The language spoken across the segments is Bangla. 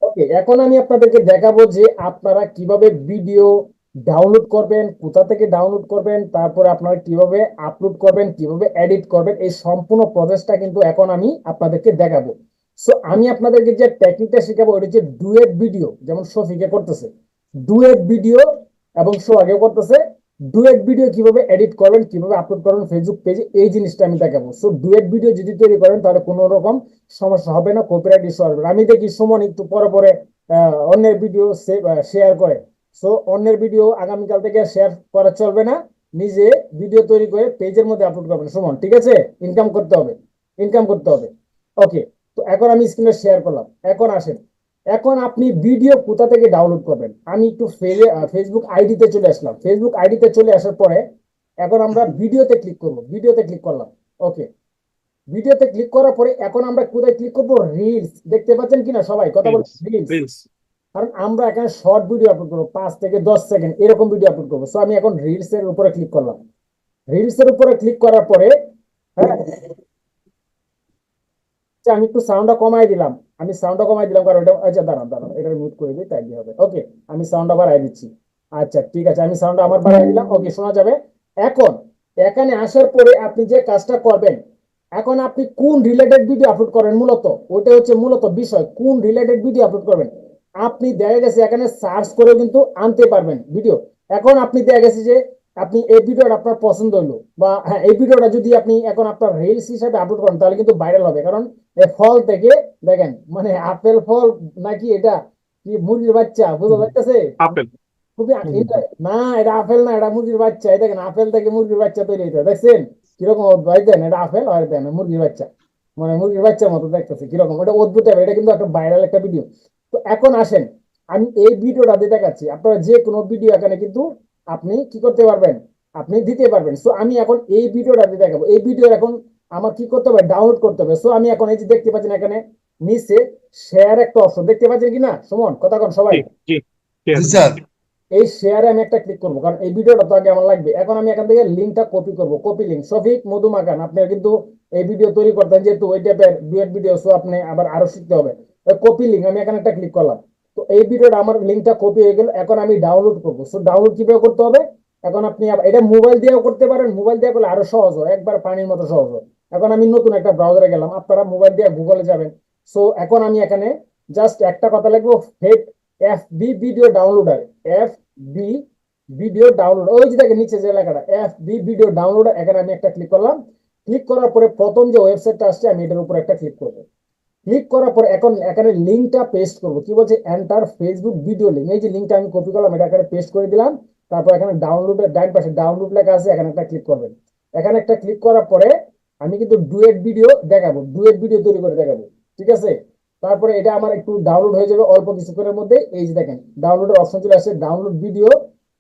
ওকে, এখন আমি আপনাদেরকে দেখাবো যে আপনারা কিভাবে ভিডিও ডাউনলোড করবেন, কোথা থেকে ডাউনলোড করবেন, তারপরে আপনারা কিভাবে আপলোড করবেন, কিভাবে এডিট করবেন। এই সম্পূর্ণ প্রসেসটা কিন্তু এখন আমি আপনাদেরকে দেখাবো। সো আমি আপনাদেরকে যে টেকনিকটা শেখাবো ওটা হচ্ছে ডুয়েট ভিডিও, যেমন শফিকে করতেছে ডুয়েট ভিডিও এবং সোহাগেও করতেছে। ডুয়েট ভিডিও কিভাবে এডিট করবেন, কিভাবে আপলোড করবেন ফেসবুক পেজে, এই জিনিসটা আমি দেখাবো। সো ডুয়েট ভিডিও যদি তৈরি করেন তাহলে কোনো রকম সমস্যা হবে না, কপিরাইট ইস্যু আসবে না। আমি দেখি সুমন একটু পরে পরে অন্যের ভিডিও শেয়ার করে। সো অন্যের ভিডিও আগামীকাল থেকে শেয়ার করা চলবে না, নিজে ভিডিও তৈরি করে পেজের মধ্যে আপলোড করবেন সুমন, ঠিক আছে? ইনকাম করতে হবে, ইনকাম করতে হবে। ওকে, তো এখন আমি স্ক্রিনে শেয়ার করলাম। এখন আসেন, এখন আপনি ভিডিও কোথা থেকে ডাউনলোড করবেন। আমি একটু ফেসবুক আইডিতে চলে আসলাম। ফেসবুক আইডিতে চলে আসার পরে এখন আমরা ভিডিওতে ক্লিক করব, ভিডিওতে ক্লিক করলাম। ওকে, ভিডিওতে ক্লিক করার পরে এখন আমরা কোথায় ক্লিক করব? রিলস। দেখতে পাচ্ছেন কিনা সবাই? কথা বলুন, রিলস। রিলস। রিলস। কারণ আমরা এখানে শর্ট ভিডিও আপলোড করবো, 5 থেকে 10 সেকেন্ড এরকম ভিডিও আপলোড করবো। সো আমি এখন রিলস এর উপরে ক্লিক করলাম। রিলস এর উপরে ক্লিক করার পরে হ্যাঁ, আচ্ছা, আমি একটু সাউন্ডটা কমাই দিলাম। আমি সাউন্ডটা কমাই দিলাম কারণ এটা, আচ্ছা দাঁড়ান দাঁড়ান, এটা মিউট করে দিই, তাই হবে। ওকে, আমি সাউন্ডটা বাড়াই দিচ্ছি। আচ্ছা ঠিক আছে, আমি সাউন্ডটা আবার বাড়াই দিলাম। ওকে, শোনা যাবে এখন। এখানে আসার পরে আপনি যে কাজটা করবেন, এখন আপনি কোন রিলেটেড ভিডিও আপলোড করেন, মূলত ওটা হচ্ছে মূলত বিষয়, কোন রিলেটেড ভিডিও আপলোড করবেন। আপনি দেখা গেছে এখানে সার্চ করে কিন্তু আনতে পারবেন ভিডিও। এখন আপনি দেখা গেছে যে আপনি এই ভিডিওটা আপনার পছন্দ হলো, বা হ্যাঁ এই ভিডিওটা যদি আপনি এখন আপনার রিলস হিসাবে আপলোড করেন তাহলে কিন্তু ভাইরাল হবে। কারণ এই ফল থেকে দেখেন, মানে আপেল ফল নাকি এটা কি মুরগির বাচ্চা, বুঝতে পারতেছে? আপেল। খুবই না, এটা আপেল না, এটা মুরগির বাচ্চা। এই দেখেন, আপেল থেকে মুরগির বাচ্চা তৈরি হইতে দেখছেন কিরকম অদ্ভুত। দেন এটা আপেল আর দেন মুরগির বাচ্চা, মানে মুরগির বাচ্চার মতো দেখতেছে কিরকম, এটা অদ্ভুত হবে। এটা কিন্তু একটা ভাইরাল একটা ভিডিও। তো এখন আসেন, আমি এই ভিডিওটা দিয়ে দেখাচ্ছি। আপনারা যে কোনো ভিডিও এখানে কিন্তু আপনি কি করতে পারবেন, আপনি দিতে পারবেন। সো আমি এখন এই ভিডিওটা দিয়ে দেখাবো। এই ভিডিও এখন আমার কি করতে হবে, ডাউনলোড করতে হবে। সো আমি এখন এই যে দেখতে পাচ্ছেন এখানে নিচে শেয়ার একটা অপশন দেখতে পাচ্ছেন কিনা সুমন, কথা কন সবাই। জি, জি, জি জি আছে। স্যার। এই শেয়ারে আমি একটা ক্লিক করবো কারণ এই ভিডিওটা তো আগে আমার লাগবে। এখন আমি এখান থেকে লিঙ্কটা কপি করব, কপি লিঙ্ক। শফিক মধুমাখান, আপনার কিন্তু এই ভিডিও তৈরি করতেন যেহেতু ওই টাইপের ডুয়েট ভিডিও, সো আপনি আবার আরো শিখতে হবে। কপি লিঙ্ক, আমি এখানে একটা ক্লিক করলাম। তো এই ভিডিওটা আমার লিঙ্কটা কপি হয়ে গেল। এখন আমি ডাউনলোড করবো। সো ডাউনলোড কিভাবে করতে হবে, এখন আপনি এটা মোবাইল দিয়েও করতে পারেন। মোবাইল দিয়ে করলে আরো সহজ হয়, একবার পানির মতো সহজ হয়। এখন আমি নতুন একটা ব্রাউজারে গেলাম, আপনারা মোবাইল দিয়ে গুগলে যাবেন। সো এখন আমি এখানে জাস্ট একটা কথা লিখবো, fake F B video downloader. F B video download, ওই যে দেখেন নিচে যে লেখাটা এফ বি ভিডিও ডাউনলোড, এখানে আমি একটা ক্লিক করলাম। ক্লিক করার পরে প্রথম যে ওয়েবসাইটটা আসছে আমি এটার উপর একটা ক্লিক করবো। ক্লিক করার পরে এখন এখানে লিঙ্কটা পেস্ট করবো। কি বলছে, এন্টার ফেসবুক ভিডিও লিঙ্ক। এই যে লিঙ্কটা আমি কপি করলাম, এটা এখানে পেস্ট করে দিলাম। তারপর এখানে ডাউনলোডের ডাইন পাশে ডাউনলোড লেখা আছে, এখানে একটা ক্লিক করবেন। এখানে একটা ক্লিক করার পরে আমি কিন্তু ডুয়েট ভিডিও দেখাবো, ডুয়েট ভিডিও তৈরি করে দেখাবো, ঠিক আছে? তারপরে এটা আমার একটু ডাউনলোড হয়ে যাবে অল্প কিছুক্ষণের মধ্যে। এই যে দেখেন ডাউনলোডের অপশন চলে আসছে, download video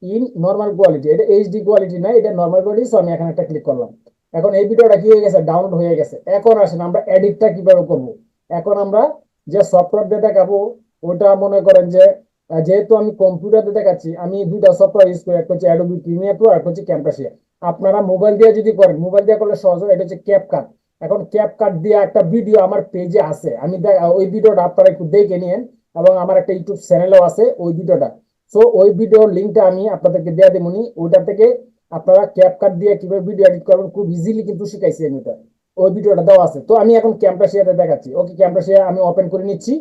in normal quality. এটা এইচডি কোয়ালিটি না, এটা নর্মাল কোয়ালিটি। সো আমি এখানে একটা ক্লিক করলাম। এখন এই ভিডিওটা কি হয়ে গেছে, ডাউনলোড হয়ে গেছে। এখন আসেন আমরা এডিটটা কিভাবে করবো। এখন আমরা যে সফটওয়্যার দিয়ে দেখাবো ওটা মনে করেন যে যেহেতু আমি কম্পিউটারে দেখাচ্ছি, আমি দুইটা সফটওয়্যার ইউজ করি, একটা হচ্ছে অ্যাডোবি প্রিমিয়ার প্রো, আর একটা হচ্ছে ক্যামটাসিয়া। আপনারা মোবাইল দিয়ে যদি করেন, মোবাইল দিয়ে করলে সহজ হয়, এটা হচ্ছে ক্যাপকাট। এখন ক্যাপকাট দিয়ে একটা ভিডিও আমার পেজে আছে, আমি ওই ভিডিওটা আপনারা একটু দেখে নিন। এবং আমার একটা ইউটিউব চ্যানেলও আছে ওই ভিডিওটা। সো ওই ভিডিওর লিঙ্কটা আমি আপনাদেরকে দিয়ে দেবনি, ওইটা থেকে আপনারা ক্যাপকাট দিয়ে কিভাবে ভিডিও এডিট করবেন খুব ইজিলি কিন্তু শিখাইছি আমি ওটা। ওই ভিডিওটা দেওয়া আছে। তো আমি এখন ক্যামটাসিয়াতে দেখাচ্ছি। ওকে, ক্যামটাসিয়া আমি ওপেন করে নিচ্ছি।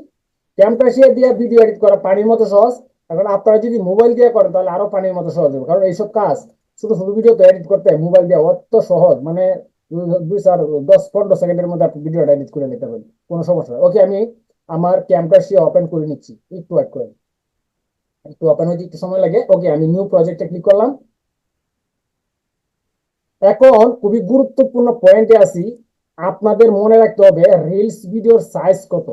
ক্যামটাসিয়া দিয়ে ভিডিও এডিট করা পানির মতো সহজ। এখন আপনারা যদি মোবাইল দিয়ে করেন তাহলে আরো পানির মতো সহজ হবে, কারণ এইসব কাজ ছোট ছোট ভিডিও তো এডিট করতে হয় মোবাইল দিয়ে অত সহজ, মানে 2 4 10 15 সেকেন্ডের মধ্যে আপনি ভিডিওটা এডিট করে নিতে পারবেন, কোনো সমস্যা নেই। ওকে, আমি আমার ক্যামটাসিয়া ওপেন করে নিচ্ছি, একটু ওয়েট করেন। একটু ওপেন হইতে একটু সময় লাগে। ওকে, আমি নিউ প্রজেক্টে ক্লিক করলাম। এখন খুবই গুরুত্বপূর্ণ পয়েন্টে আসি। আপনাদের মনে রাখতে হবে রিলস ভিডিওর সাইজ কত,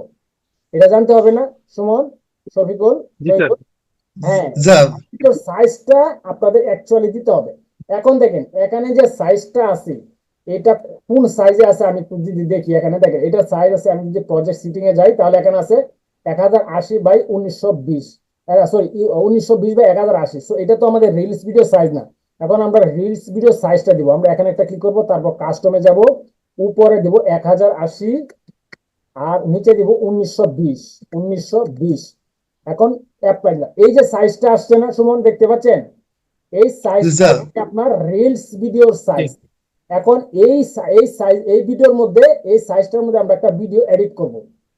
এটা জানতে হবে না সুমন, শফিকুল, জি স্যার। জয়কুল? হ্যাঁ, স্যার। ভিডিওর সাইজটা আপনাদের অ্যাকচুয়ালি দিতে হবে। এখন দেখেন এখানে যে সাইজটা আছে, এটা কোন সাইজে আছে আমি একটু যদি দেখি। এখানে দেখেন এটা সাইজ আছে, আমি যদি প্রজেক্ট সিটিং এ যাই তাহলে এখানে আছে 1080 বাই 1920, সরি 1920 বাই 1080। সো এটা তো আমাদের রিলস ভিডিও সাইজ না। এখন আমরা রিলস ভিডিও সাইজটা দিব। আমরা এখানে একটা ক্লিক করব, তারপর কাস্টমে যাব, উপরে দিব 1080 আর নিচে দিব 1920। এখন অ্যাপ্লাই। এই যে সাইজটা আসছে না সুমন, দেখতে পাচ্ছেন? এই জি সাইজটা স্যার। হচ্ছে আপনার রিলস ভিডিওর সাইজ। এখন এই সাইজ, এই ভিডিওর মধ্যে, এই সাইজটার মধ্যে আমরা একটা ভিডিও এডিট করব।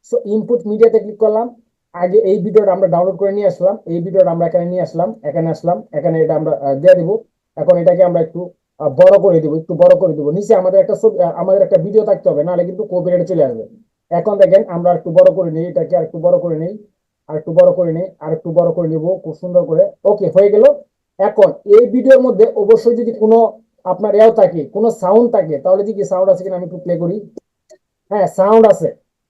সো ইনপুট মিডিয়াতে ক্লিক করলাম। আগে এই ভিডিওটা আমরা ডাউনলোড করে নিয়ে আসলাম, এই ভিডিওটা আমরা এখানে নিয়ে আসলাম, এখানে আসলাম, এখানে এটা আমরা দিয়ে দিব। এখন এটাকে আমরা একটু বড় করে দিব, একটু বড় করে দিব। নিচে আমাদের একটা আমাদের একটা ভিডিও থাকতে হবে, নাহলে কিন্তু কপিরাইট চলে আসবে। এখন দেখেন আমরা একটু বড় করে নিই, এটাকে আর একটু বড় করে নিই, আর একটু বড় করে নিই, আর একটু বড় করে নিব খুব সুন্দর করে। ওকে, হয়ে গেল। এখন এই ভিডিওর মধ্যে অবশ্যই যদি কোনো আপনার এও থাকে, কোনো সাউন্ড থাকে, তাহলে কি সাউন্ড আছে কিনা আমি একটু প্লে করি। হ্যাঁ, সাউন্ড আছে।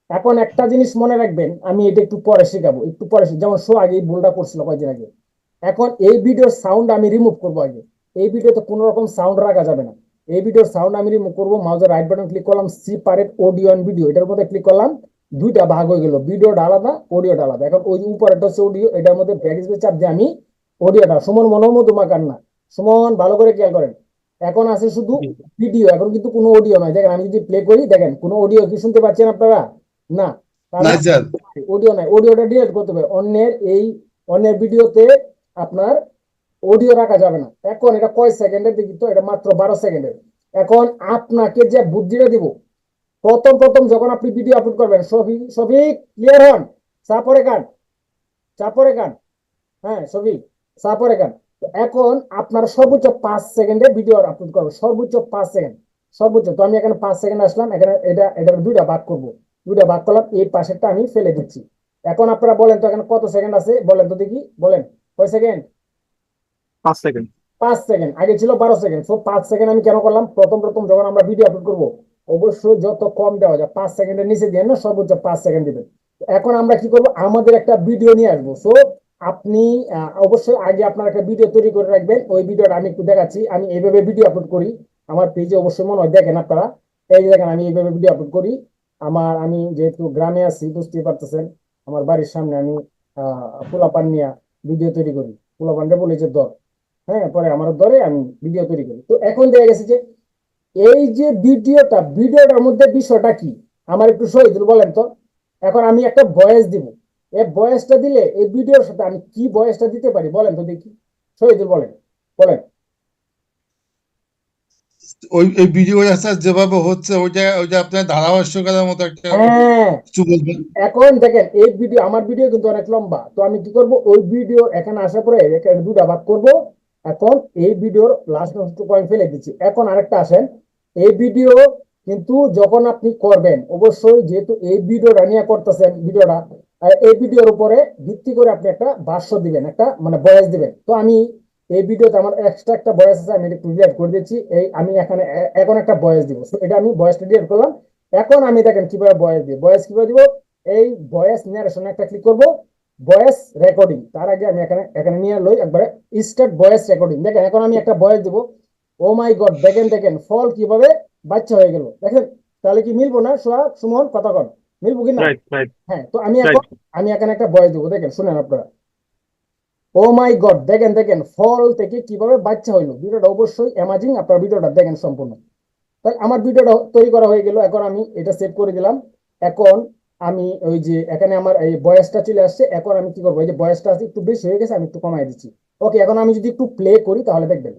এখন একটা জিনিস মনে রাখবেন, আমি এটা একটু পরে শিখাবো, একটু পরে যেমন শো আগে এই ভুলটা করছিল কয়েকদিন আগে। এখন এই ভিডিওর সাউন্ড আমি রিমুভ করবো আগে। এই ভিডিওতে কোনো রকম সাউন্ড রাখা যাবে না। এই ভিডিওর সাউন্ড আমি রিমুভ করবো, মাউসের রাইট বাটন ক্লিক করলাম, সেপারেট অডিও এন্ড ভিডিও, এটার মধ্যে ক্লিক করলাম। দুইটা ভাগ হয়ে গেল, ভিডিওটা আলাদা, অডিওটা আলাদা। এখন ওই উপরেটা হচ্ছে অডিও, এটার মধ্যে ব্যাক স্পেস চাপ দিয়ে আমি অডিওটা, সুমন মনোমধুমাকার না, সুমন ভালো করে খেয়াল করেন। এখন আছে শুধু ভিডিও, এখন কিন্তু কোনো অডিও নয়। দেখেন আমি যদি প্লে করি, দেখেন কোনো অডিও কি শুনতে পাচ্ছেন আপনারা? না। তার নাই মানে স্যার। অডিও নাই, অডিওটা ডিলিট করতে হবে। অন্যের ভিডিওতে আপনার অডিও রাখা যাবে না। এখন এটা কয় সেকেন্ডের দেখি তো, এটা মাত্র 12 সেকেন্ডের। এখন আপনাকে যে বুদ্ধিটা দিব, প্রথম প্রথম যখন আপনি ভিডিও আপলোড করবেন, সফিক সফিক ক্লিয়ার হন, চাপরে কান, চাপরে কান, হ্যাঁ সফিক, চাপরে কান। এখন আপনার সর্বোচ্চ 5 সেকেন্ডে ভিডিও আপলোড করবো, সর্বোচ্চ 5 সেকেন্ড, সর্বোচ্চ। তো আমি এখানে 5 সেকেন্ড আসলাম, এখানে এটা দুইটা ভাগ করবো, দুইটা ভাগ করলাম, এই পাশেরটা আমি ফেলে দিচ্ছি। এখন আপনারা বলেন তো এখানে কত সেকেন্ড আছে, বলেন তো দেখি, বলেন কয় সেকেন্ড? 5 সেকেন্ড। 5 সেকেন্ড, আগে ছিল 12 সেকেন্ড। তো 5 সেকেন্ড আমি কেন করলাম, প্রথম প্রথম যখন আমরা ভিডিও আপলোড করবো, অবশ্যই যত কম দেওয়া যায় 5 সেকেন্ডের নিচে দিয়ে না, সর্বোচ্চ 5 সেকেন্ড দিবেন। এখন আমরা কি করবো, আমাদের একটা ভিডিও নিয়ে আসবো। সো আপনি অবশ্যই আগে আপনার একটা ভিডিও তৈরি করে রাখবেন। ওই ভিডিওটা আমি একটু দেখাচ্ছি, আমি এইভাবে ভিডিও আপলোড করি আমার পেজে, অবশ্যই মনে হয় দেখেন আপনারা। এই যে দেখেন আমি এইভাবে ভিডিও আপলোড করি। আমি যেহেতু গ্রামে আছি, বুঝতেই পারতেছেন, আমার বাড়ির সামনে আমি পোলাপান নিয়ে ভিডিও তৈরি করি। পোলাপানটা বলে যে দর, হ্যাঁ, পরে আমার ধরে আমি ভিডিও তৈরি করি। তো এখন দেখা গেছে যে এই যে ভিডিওটার মধ্যে বিষয়টা কি, আমার একটু শহীদুল বলেন তো। এখন আমি একটা ভয়েস দিব, এই ভয়েসটা দিলে এই ভিডিওর সাথে আমি কি ভয়েসটা দিতে পারি বলেন তো দেখি, শহীদুল বলেন, বলেন। ওই ওই ভিডিও স্যার যেভাবে হচ্ছে ওইটা আপনার ধারাভাষ্যকারের মতো একটা হ্যাঁ, কিছু বলবেন। এখন দেখেন এই ভিডিও, আমার ভিডিও কিন্তু অনেক লম্বা, তো আমি কি করব, ওই ভিডিও এখানে আসার পরে এখানে দুটা ভাগ করব। এখন এই ভিডিওর লাস্ট অংশটুকু আমি ফেলে দিচ্ছি। এখন আরেকটা আসেন, এই ভিডিও কিন্তু যখন আপনি করবেন, অবশ্যই যেহেতু এই ভিডিওটা নিয়ে করতেছেন, ভিডিওটা এই ভিডিওর উপরে ভিত্তি করে আপনি একটা ভাষ্য দিবেন, একটা মানে ভয়েস দিবেন। তো আমি এই ভিডিওতে আমার এক্সট্রা একটা ভয়েস আছে, আমি এটা ক্লিয়ার করে দিচ্ছি। এই আমি এখানে এখন একটা ভয়েস দিব, এটা আমি ভয়েসটা ক্লিয়ার করলাম। এখন আমি দেখেন কিভাবে ভয়েস দিব, ভয়েস কিভাবে দিব। এই ভয়েস ন্যারেশনে একটা ক্লিক করব, ভয়েস রেকর্ডিং। তার আগে আমি এখানে এখানে নিয়ে লই একবারে স্টার্ট ভয়েস রেকর্ডিং। দেখেন এখন আমি একটা ভয়েস দিব। ও মাই গড, দেখেন দেখেন ফল কিভাবে বাচ্চা হয়ে গেল, দেখেন। তাহলে কি মিলবো না সোহাগ সুমন, কথা কন, মিলবো কি না? রাইট, রাইট, হ্যাঁ, তো আমি এখন রাইট। আমি এখানে একটা ভয়েস দিব, দেখেন শুনেন আপনারা। ও মাই গড, দেখেন দেখেন ফল থেকে কিভাবে বাচ্চা হইলো। ভিডিওটা অবশ্যই অ্যামাজিং, আপনার ভিডিওটা দেখেন সম্পূর্ণ। তাই আমার ভিডিওটা তৈরি করা হয়ে গেল, এখন আমি এটা সেভ করে দিলাম। এখন আমি ওই যে এখানে আমার এই বয়সটা চলে আসছে। এখন আমি কি করবো, এই যে বয়সটা আছে একটু বেশি হয়ে গেছে, আমি একটু কমাই দিচ্ছি। ওকে, এখন আমি যদি একটু প্লে করি তাহলে দেখবেন।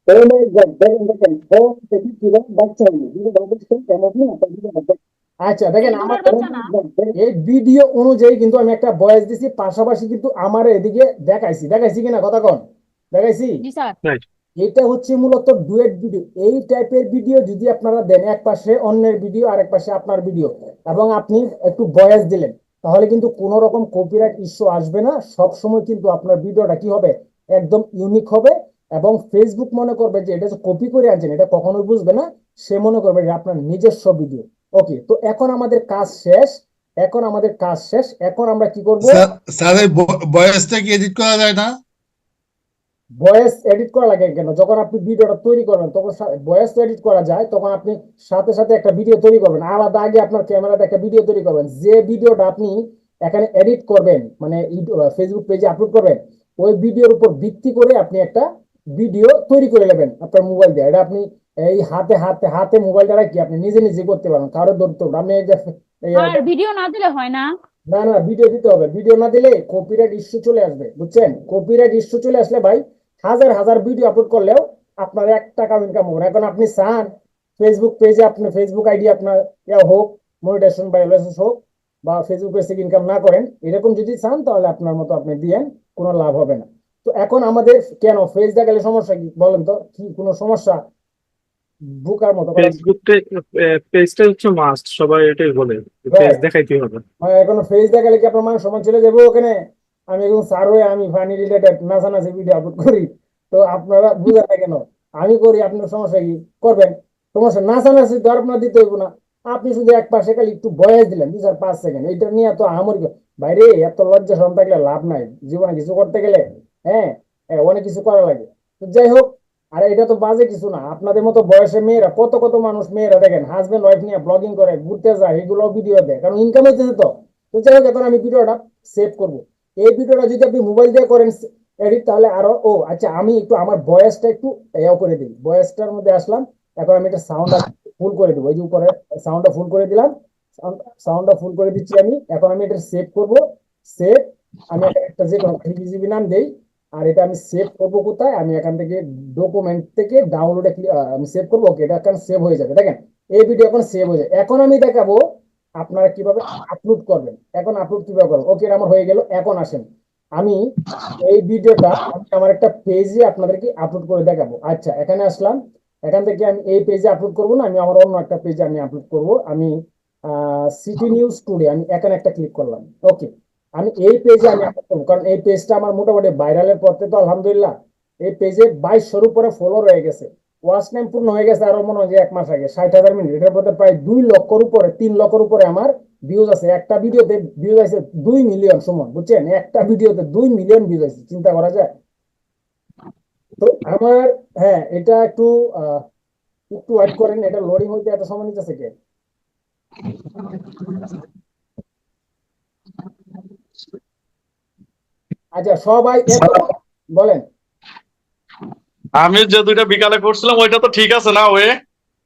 Oh my God, দেখেন দেখেন ও দেখি কিভাবে বাচ্চা হলো। ভিডিওটা অবশ্যই কেমন আপনার ভিডিওটা দেখেন। আচ্ছা দেখেন আমার ইঁদুরের বাচ্চা না? এই ভিডিও অনুযায়ী কিন্তু আমি একটা ভয়েস দিছি, পাশাপাশি কিন্তু আমার এদিকে দেখাইছি, দেখাইছি কিনা কথা কন, দেখাইছি। জি স্যার। রাইট। এটা হচ্ছে মূলত ডুয়েট ভিডিও। এই টাইপের ভিডিও যদি আপনারা দেন, এক পাশে অন্যের ভিডিও আর এক পাশে আপনার ভিডিও, এবং আপনি একটু ভয়েস দিলেন, তাহলে কিন্তু কোনো রকম কপিরাইট ইস্যু আসবে না। সব সময় কিন্তু আপনার ভিডিওটা কি হবে, একদম ইউনিক হবে। এবং ফেসবুক মনে করবে যে এটা কপি করে আনছেন, এটা কখনোই বুঝবে না। সে মনে করবে যে আপনার নিজস্ব ভিডিও। ওকে, তো এখন আমাদের কাজ শেষ, এখন আমাদের কাজ শেষ। এখন আমরা কি করব, স্যার, স্যার এই বয়সটা কি এডিট করা যায় না? ভয়েস এডিট করা লাগে কেন? যখন আপনি ভিডিওটা তৈরি করবেন তখন ভয়েস এডিট করা যায়, তখন আপনি সাথে সাথে একটা ভিডিও তৈরি করবেন আলাদা। আগে আপনার ক্যামেরাতে একটা ভিডিও তৈরি করবেন, যে ভিডিওটা আপনি এখানে এডিট করবেন, মানে ফেসবুক পেজে আপলোড করবেন, ওই ভিডিওর উপর ভিত্তি করে আপনি একটা ভিডিও তৈরি করে নেবেন আপনার মোবাইল দিয়ে। এটা আপনি এই হাতে হাতে হাতে মোবাইলটা রাখি আপনি নিজে নিজে করতে পারেন, কারো ধরতে হবে। আপনি এই আর ভিডিও না দিলে হয় না? না না, ভিডিও দিতে হবে। ভিডিও না দিলে কপিরাইট ইস্যু চলে আসবে, বুঝছেন? কপিরাইট ইস্যু চলে আসলে ভাই হাজার হাজার ভিডিও আপলোড করলেও আপনার 1 টাকা ইনকাম হবে না। এখন আপনি চান ফেসবুক পেজে, আপনি ফেসবুক আইডি আপনার ইয়া হোক, মনিটাইজেশন বা লাইসেন্স হোক, বা ফেসবুক পেজ থেকে ইনকাম না করেন, এরকম যদি চান তাহলে আপনার মতো আপনি দিয়েন, কোনো লাভ হবে না। তো এখন আমাদের কেন ফেস দেখালে সমস্যা কি বলেন তো? কি কোনো সমস্যা? বুকার মতো কথা। ফেসবুকে পেজটা হচ্ছে মাস্ট, সবাই এটাই বলে পেজ দেখাইতে হবে। এখন ফেস দেখালে কি আপনার মান সম্মান চলে যাবে ওখানে? আমি একদম স্যার হয়ে আমি ফানি রিলেটেড নাচানাচি ভিডিও আপলোড করি, তো আপনারা বুঝেন না কেন? আমি করি, আপনার সমস্যা কি? করবেন, সমস্যা। নাচানাচি তো আর আপনার দিতে হইব না। আপনি শুধু এক পাশে খালি একটু বয়স দিলেন 2 4 5 সেকেন্ড, এটা নিয়ে তো আমার বাইরে এত লজ্জা শরম থাকলে লাভ নাই জীবনে কিছু করতে গেলে। হ্যাঁ, অনেক কিছু করা লাগে। তো যাই হোক, আর এটা তো বাজে কিছু না। আপনাদের মতো বয়সে মেয়েরা, কত কত মানুষ মেয়েরা দেখেন হাজবেন্ড ওয়াইফ নিয়ে ব্লগিং করে, ঘুরতে যায়, এগুলো ভিডিও দেয়, কারণ ইনকাম হইতেছে তো। তো যাই হোক, এখন আমি ভিডিওটা সেভ করব। এই ভিডিওটা যদি আপনি মোবাইল দিয়ে করেন এডিট, তাহলে আরো, ও আচ্ছা, আমি একটু আমার ভয়েসটা একটু এও করে দিই, ভয়েসটার মধ্যে আসলাম। এখন আমি এটা সাউন্ড ফুল করে দেবো, এই যে উপরে সাউন্ডটা ফুল করে দিলাম, সাউন্ডটা ফুল করে দিচ্ছি আমি। এখন আমি এটা সেভ করব। সেভ, আমি একটা যে কোনো 3 GB নাম দেই। আর এটা আমি সেভ করবো কোথায়? আমি এখান থেকে ডকুমেন্ট থেকে ডাউনলোডে আমি সেভ করবো। ওকে, এটা এখন সেভ হয়ে যাবে, দেখেন এই ভিডিও এখন সেভ হয়ে যায়। এখন আমি দেখাবো আপনারা কিভাবে আপলোড করবেন। এখন আপলোড কিভাবে করবেন? ওকে, এটা আমার হয়ে গেল। এখন আসেন, আমি এই ভিডিওটা আমি আমার একটা পেজে আপনাদেরকে আপলোড করে দেখাবো। আচ্ছা, এখানে আসলাম। এখান থেকে আমি এই পেজে আপলোড করব না, আমি আমার অন্য একটা পেজে আমি আপলোড করব। আমি সিটি নিউজ টুডে, আমি এখানে একটা ক্লিক করলাম। ওকে, আমি এই পেজে আমি আপলোড করবো, কারণ এই পেজটা আমার মোটামুটি ভাইরালের পথে। তো আলহামদুলিল্লাহ এই পেজে 2200-এর উপরে ফলোয়ার হয়ে গেছে। ওয়াচ টাইম পূর্ণ হয়ে গেছে আরো মনে হয় যে 1 মাস আগে, 60,000 মিনিট। এটার মধ্যে প্রায় 2 লক্ষের উপরে, 3 লক্ষের উপরে আমার ভিউজ আছে। একটা ভিডিওতে ভিউজ আছে 2 মিলিয়ন সমান, বুঝছেন? একটা ভিডিওতে 2 মিলিয়ন ভিউজ আছে, চিন্তা করা যায়? তো আমার, হ্যাঁ, এটা একটু একটু ওয়েট করেন, এটা লোডিং হইতে এত সময় নিতেছে কে? আচ্ছা সবাই বলেন। আমি যে 2টা বিকালে করছিলাম ওইটা তো ঠিক আছে না? ওয়ে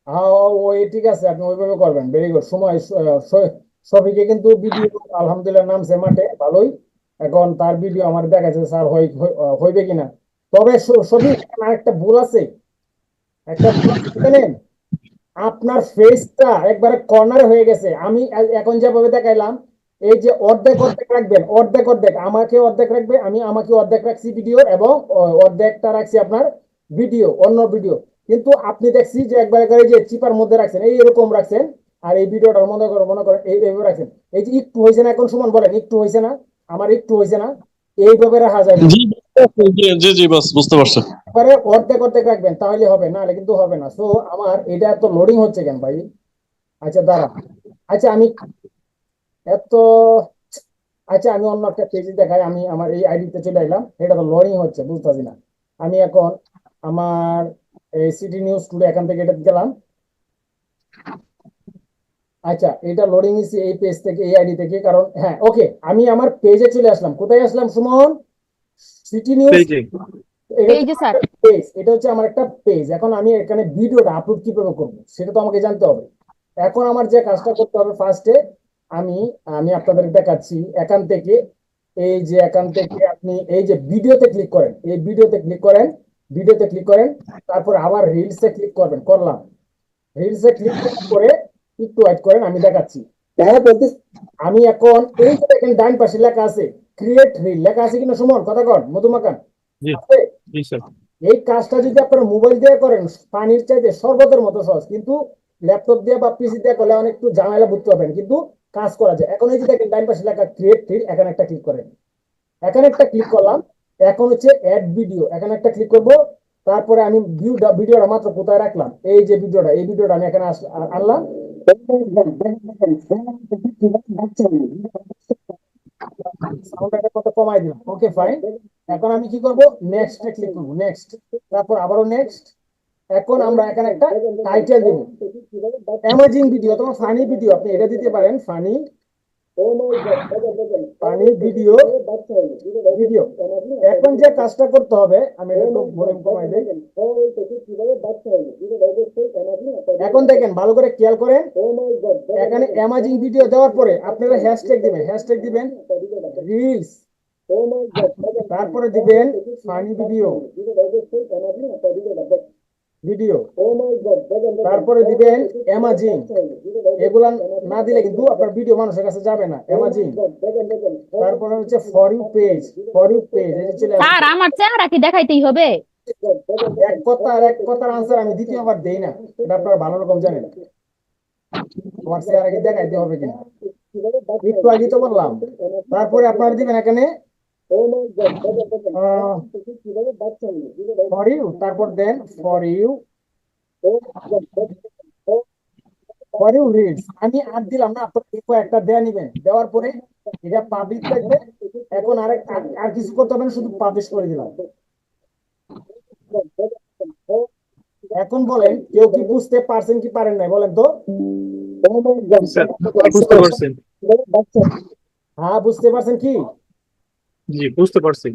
হ্যাঁ, ওই ঠিক আছে, আপনি ওইভাবে করবেন, ভেরি গুড। সময় সফিকে কিন্তু ভিডিও আলহামদুলিল্লাহ নামছে মাঠে ভালোই। এখন তার ভিডিও আমার দেখা যাচ্ছে স্যার হইবে কিনা। তবে সফিক, আরেকটা ভুল আছে, একটা ভুল আছে, কি জানেন? আপনার ফেসটা একবারে কর্নার হয়ে গেছে। আমি এখন যেভাবে দেখাইলাম, এই যে অর্ধেক অর্ধেক রাখবেন, অর্ধেক অর্ধেক, আমাকে অর্ধেক রাখবে, আমি আমাকে অর্ধেক রাখছি ভিডিও, এবং অর্ধেকটা রাখছি আপনার ভিডিও, অন্য ভিডিও। কিন্তু আপনি দেখছি যে একবারে করে যে চিপার মধ্যে রাখছেন, এই এরকম রাখছেন। আর এই ভিডিওটার মনে করেন এইভাবে রাখছেন। এই যে একটু হয়েছে না এখন? সমান বলেন, একটু হয়েছে না? আমার একটু হয়েছে না? এইভাবে রাখা যায় না। জি জি জি জি, বাস বুঝতে পারছি। একবারে অর্ধেক অর্ধেক রাখবেন, তাহলে হবে, না হলে কিন্তু হবে না। তো আমার এটা এত লোডিং হচ্ছে কেন ভাই? আচ্ছা দাঁড়া, আচ্ছা আমি এত, আচ্ছা আমি অন্য একটা পেজে দেখাই। আমি আমার এই আইডিতে চলে এলাম, এটা তো লোডিং হচ্ছে, বুঝতেছি না। আমি এখন আমার এই সিটি নিউজ টুডে, এখান থেকে এটা গেলাম। আচ্ছা, এটা লোডিং নিচ্ছি এই পেজ থেকে, এই আইডি থেকে, কারণ হ্যাঁ, ওকে, আমি আমার পেজে চলে আসলাম। কোথায় আসলাম সুমন? City news. পেজে এটা এই যে স্যার, হচ্ছে পেজ, এটা হচ্ছে আমার একটা পেজ। এখন আমি এখানে ভিডিওটা আপলোড কিভাবে করবো সেটা তো আমাকে জানতে হবে। এখন আমার যে কাজটা করতে হবে ফার্স্টে, আমি আমি আপনাদের দেখাচ্ছি এখান থেকে। এই যে এখান থেকে আপনি এই যে ভিডিওতে ক্লিক করেন, এই ভিডিওতে ক্লিক করেন, ভিডিওতে ক্লিক করেন, তারপর আবার রিলসে ক্লিক করবেন। করলাম, রিলসে ক্লিক করার পরে একটু ওয়েট করেন, আমি দেখাচ্ছি। হ্যাঁ বলতে, আমি এখন এই যে দেখেন ডান পাশে লেখা আছে ক্রিয়েট রিল, লেখা আছে কিনা সুমন? কথা কন, মধুমাকান জি আছে? জি স্যার। এই কাজটা যদি আপনারা মোবাইল দিয়ে করেন, পানির চাইতে শরবতের মতো সহজ। কিন্তু ল্যাপটপ দিয়ে বা পিসি দিয়ে করলে অনেক একটু ঝামেলা বুঝতে পারবেন, কিন্তু কাজ করা যায়। এখন এই যে দেখেন ডান পাশে লেখা ক্রিয়েট রিল, এখানে একটা ক্লিক করেন। এখানে একটা ক্লিক করলাম। এখন হচ্ছে অ্যাড ভিডিও, এখানে একটা ক্লিক করব। তারপরে আমি ভিডিওটা মাত্র কোথায় রাখলাম, এই যে ভিডিওটা, এই ভিডিওটা আমি এখানে আনলাম। সাউন্ডটা কত কমাই দিলাম, ওকে ফাইন। এখন আমি কি করব? নেক্সট এ ক্লিক করব, নেক্সট, তারপর আবারও নেক্সট। এখন আমরা এখানে একটা টাইটেল দেব, অ্যামেজিং ভিডিও অথবা ফানি ভিডিও, আপনি এটা দিতে পারেন, ফানি পানি ভিডিও ভিডিও। এখন যে কাজটা করতে হবে, আমি একটু ভলিউম কমাই দেই। এখন দেখেন ভালো করে খেয়াল করেন, এখানে অ্যামাজিং ভিডিও দেওয়ার পরে আপনারা হ্যাশট্যাগ দিবেন রিলস, তারপরে দিবেন ফানি ভিডিও ভিডিও, তারপরে দিবেন অ্যামাজিং। এগুলা না দিলে কিন্তু আপনার ভিডিও মানুষের কাছে যাবে না। অ্যামাজিং, তারপরে হচ্ছে ফর ইউ পেজ এই যে চলে আসছে। স্যার আমার চেহারা কি দেখাইতেই হবে? এক কথার আনসার আমি দ্বিতীয়বার দেই না, এটা আপনারা ভালো রকম জানেন। তোমার চেহারা কি দেখাইতে হবে কিনা একটু আগে তো বললাম। তারপরে আপনারা দিবেন এখানে ফর ইউ, তারপর দেন ফর ইউ রিলস। আমি আর দিলাম না, আপনার একটা দেয়া নিবেন, দেওয়ার পরে এটা পাবলিক থাকবে। এখন আর কিছু করতে হবে না, শুধু পাবলিশ করে দিলাম। এখন বলেন কেউ কি বুঝতে পারছেন কি পারেন নাই বলেন তো? স্যার বুঝতে পারছেন? হ্যাঁ বুঝতে পারছেন কি? জি বুঝতে পারছি।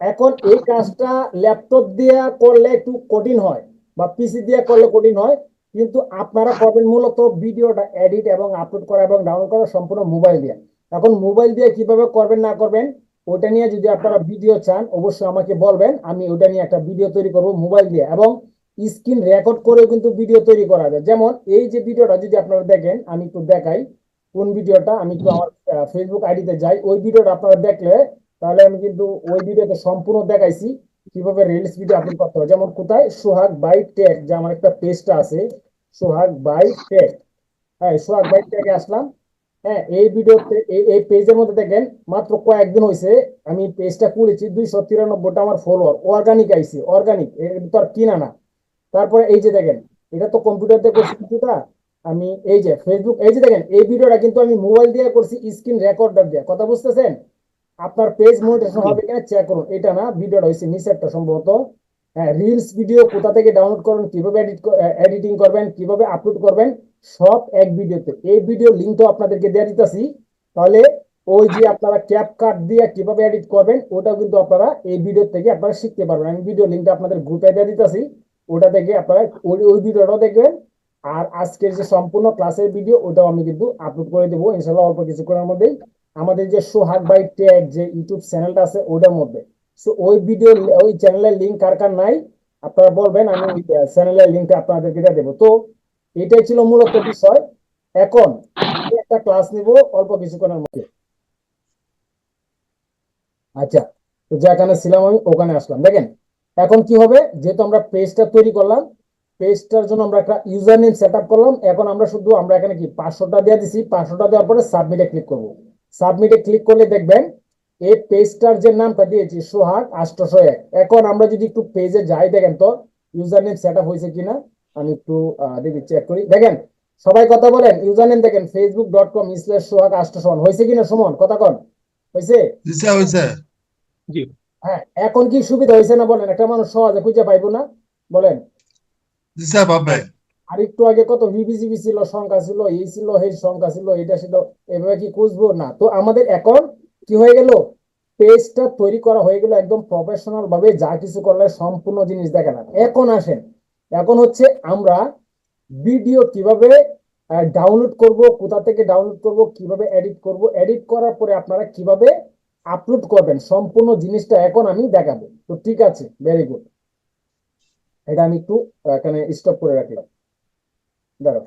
এখন এই কাজটা ল্যাপটপ দিয়ে করলে একটু কঠিন হয় বা পিসি দিয়ে করলে কঠিন হয়, কিন্তু আপনারা করবেন মূলত ভিডিওটা এডিট এবং আপলোড করা এবং ডাউনলোড করা সম্পূর্ণ মোবাইল দিয়ে। এখন মোবাইল দিয়ে কিভাবে করবেন না করবেন ওটা নিয়ে যদি আপনারা ভিডিও চান অবশ্যই আমাকে বলবেন, আমি ওটা নিয়ে একটা ভিডিও তৈরি করব মোবাইল দিয়ে। এবং স্ক্রিন রেকর্ড করেও কিন্তু ভিডিও তৈরি করা যায়। যেমন এই যে ভিডিওটা যদি আপনারা দেখেন, আমি একটু দেখাই কোন ভিডিওটা। আমি একটু আমার ফেসবুক আইডিতে যাই, ওই ভিডিওটা আপনারা দেখলে তাহলে আমি কিন্তু ওই ভিডিওতে সম্পূর্ণ দেখাইছি কিভাবে রিলস ভিডিও আপলোড করতে হয়। যেমন কোথায়, সোহাগ বাই টেক, যে আমার একটা পেজটা আছে সোহাগ বাই টেক। হ্যাঁ সোহাগ বাই টেকে আসলাম। হ্যাঁ এই ভিডিওতে এই পেজের মধ্যে দেখেন মাত্র কয়েকদিন হয়েছে আমি পেজটা খুলেছি, 293টা আমার ফলোয়ার। অর্গানিক আইসি, অর্গানিক, এর তো আর কিনা না। তারপরে এই যে দেখেন, এটা তো কম্পিউটার দিয়ে করছি কিছুটা আমি। এই যে ফেসবুক, এই যে দেখেন এই ভিডিওটা কিন্তু আমি মোবাইল দিয়ে করছি, স্ক্রিন রেকর্ডার দিয়ে। কথা বুঝতেছেন? আপনার পেজ মনিটাইজেশন হবে কিনা চেক করুন। এটা না, ভিডিওটা হয়েছে নিচেরটা সম্ভবত। হ্যাঁ রিলস ভিডিও কোথা থেকে ডাউনলোড করবেন, কিভাবে এডিটিং করবেন, কিভাবে আপলোড করবেন, সব এক ভিডিওতে। এই ভিডিও লিঙ্ক তো আপনাদেরকে দিয়ে দিতেছি। তাহলে ওই যে আপনারা ক্যাপকাট দিয়ে কিভাবে এডিট করবেন ওটাও কিন্তু আপনারা এই ভিডিও থেকে আপনারা শিখতে পারবেন। আমি ভিডিও লিঙ্কটা আপনাদের গ্রুপে দিয়ে দিতেছি, ওটা থেকে আপনারা ওই ভিডিওটাও দেখবেন। আর আজকের যে সম্পূর্ণ ক্লাসের ভিডিও ওটাও আমি কিন্তু আপলোড করে দেবো ইনশাল্লাহ অল্প কিছুক্ষণের মধ্যেই। আমাদের যে সোহাগ বাই টেক যে ইউটিউব চ্যানেলটা আছে ওটার মধ্যে। সো ওই ভিডিও ওই চ্যানেলের লিঙ্ক কার কার নাই আপনারা বলবেন, আমি ওই চ্যানেলের লিঙ্কটা আপনাদেরকে দিয়ে দেবো। তো এটাই ছিল মূলত বিষয়। এখন একটা ক্লাস নিব অল্প কিছুক্ষণের মধ্যে। আচ্ছা, তো যেখানে ছিলাম আমি ওখানে আসলাম। দেখেন এখন কি হবে, যেহেতু আমরা পেজটা তৈরি করলাম, পেজটার জন্য আমরা একটা ইউজার নেম সেট আপ করলাম। এখন আমরা এখানে কি 500টা দিয়ে দিছি। 500টা দেওয়ার পরে সাবমিটে ক্লিক করব। সাবমিটে ক্লিক করলে দেখবেন এই পেজটার যে নামটা দিয়েছি সোহাগ 801। এখন আমরা যদি একটু পেজে যাই, দেখেন তো ইউজার নেম সেট আপ হয়েছে কিনা। আমি একটু দেখি চেক করি। দেখেন সবাই কথা বলেন, ইউজার নেম দেখেন facebook.com/সোহাগ 801 হয়েছে কিনা? সুমন কথা কন, হয়েছে? জি স্যার হয়েছে। জি হ্যাঁ এখন কি সুবিধা হয়েছে না বলেন? একটা মানুষ সহজে খুঁজে পাইবো না বলেন? জি স্যার পাবে। আর একটু আগে কত ভিবিজিবি ছিল, সংখ্যা ছিল, এই ছিল, এই সংখ্যা ছিল, এটা ছিল, এভাবে কি খুঁজবো না? তো আমাদের এখন কি হয়ে গেল, পেজটা তৈরি করা হয়ে গেল একদম প্রফেশনাল ভাবে, যা কিছু করলে সম্পূর্ণ জিনিস দেখালাম। এখন আসেন, এখন হচ্ছে আমরা ভিডিও কিভাবে ডাউনলোড করব, কোথা থেকে ডাউনলোড করব, কিভাবে এডিট করব, এডিট করার পরে আপনারা কিভাবে আপলোড করবেন, সম্পূর্ণ জিনিসটা এখন আমি দেখাবো। তো ঠিক আছে, ভেরি গুড। এটা আমি একটু এখানে স্টপ করে রাখলাম, দাঁড়াও।